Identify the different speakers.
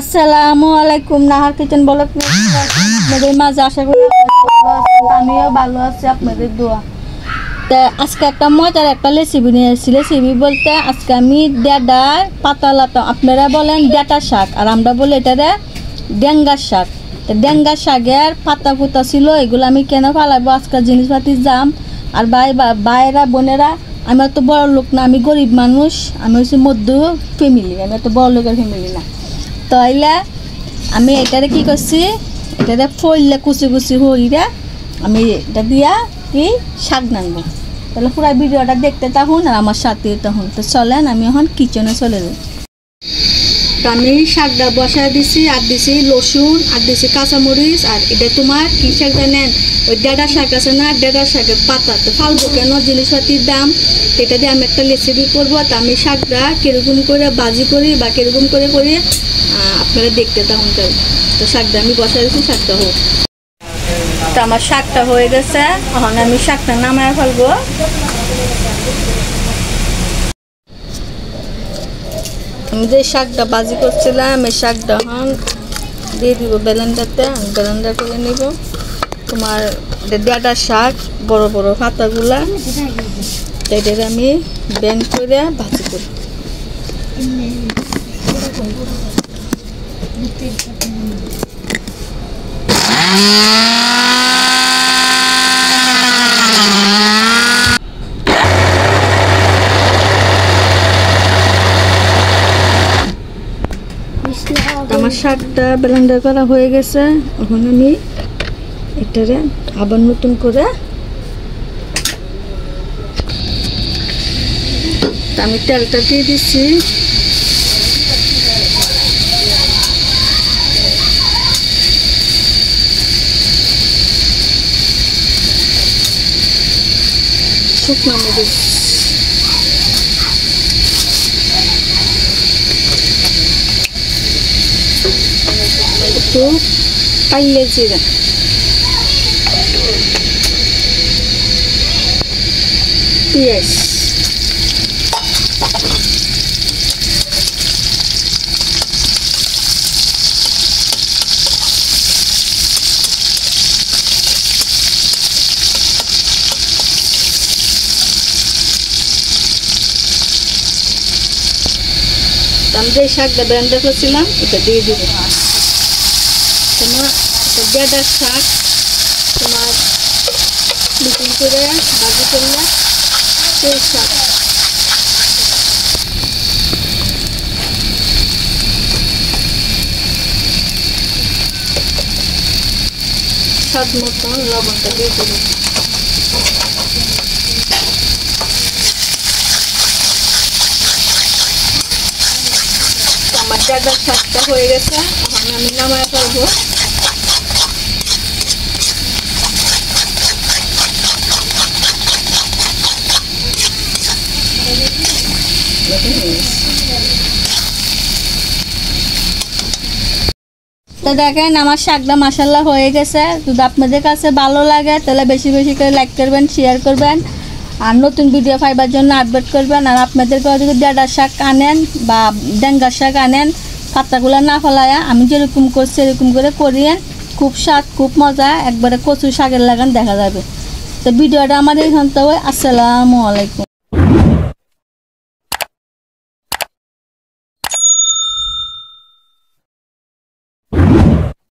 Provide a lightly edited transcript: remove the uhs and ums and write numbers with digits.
Speaker 1: আসসালামু আলাইকুম। Nahar kitchen blog আপনাদের মাঝে আশা করি আমিও ভালো আছি, আপনাদের দোয়া। তো আজকে একটা মজার একটা রেসিপি নিয়ে এসেছি। রেসিপি বলতে আজকে আমি ডেডার পাতা লাতা, আপনারা বলেন ডেটা শাক আর আমরা বলি এটারে ডেঙ্গার শাক। তো ডেঙ্গার শাকের পাতা ফুতা ছিল, এগুলো আমি কেন ফালাবো, আজকাল জিনিসপাতির দাম। আর ভাইয়েরা বোনেরা, আমি তো বড় লোক না, আমি গরিব মানুষ, আমি হচ্ছে মধ্য ফ্যামিলি, আমি তো বড় লোকের ফ্যামিলি না। তাইলে আমি এটারে কি করছি, এটারে ফইলে কুচি কুচি হইরে আমি এটা দিয়া কি শাক নানবো। তাহলে পুরো ভিডিওটা দেখতে থাকুন আর আমার সাথে তখন তো চলেন আমি এখন কিচেনে চলে যাই। তো আমি শাকটা বসায় দিছি, আর দিছি রসুন, আর দিছি কাঁচামরিচ। আর এটা তোমার কি শাক জানেন, ওই ডেডা শাক আছে না, ডেডা শাকের পাতা। তো ফালবো কেন, জিনিসপাতির দাম, এটা দিয়ে আমি একটা রেসিপি করবো। তো আমি শাকটা কীরকম করে ভাজি করি বা কীরকম করে করি আপনারা দেখতে থাকুন। তো শাকটা আমি বসায় দিচ্ছি, শাকটা হোক। তো আমার শাকটা হয়ে গেছে, এখন আমি শাকটা নামায় ফেলবো। আমি যে শাকটা ভাজি করছিলাম, এই শাকটা এখন দিয়ে দিব ব্লেন্ডারতে, ব্লেন্ডার করে নিব। তোমার ডেডা শাক বড় বড় পাতাগুলা, এটা আমি ব্যান্ড করে ভাজি করি। আমার শাকটা ব্লেন্ডার করা হয়ে গেছে, এখন আমি এটারে আবার নতুন করে আমি তেলটা দিয়ে দিচ্ছি। শুকনো মরিচ, একটু পাইলে জিরা, পেঁয়াজ, আমি যে শাকটা ব্লেন্ডার করছিলাম এটা দিয়ে দিব। তোমার ডেডার শাক তোমার নতুন করে ভাজি করলে সেই শাক। স্বাদ মতন লবণটা দিয়ে দেবো। আমার ডেডার শাকটা হয়ে গেছে, এখন আমি নামায় ফেলবো। তো দেখেন আমার শাকটা মাশাআল্লাহ হয়ে গেছে। যদি আপনাদের কাছে ভালো লাগে তাহলে বেশি বেশি করে লাইক করবেন, শেয়ার করবেন, আর নতুন ভিডিও পাইবার জন্য আপডেট করবেন। আর আপনাদেরকে যদি ডেডার শাক আনেন বা ডেঙ্গার শাক আনেন, পাতাগুলো না ফেলায়া আমি যেরকম করছি এরকম করে করিয়েন, খুব স্বাদ, খুব মজা, একবারে কচু শাকের লাগান দেখা যাবে। তো ভিডিওটা আমাদের এখান থেকে। আসসালামু আলাইকুম।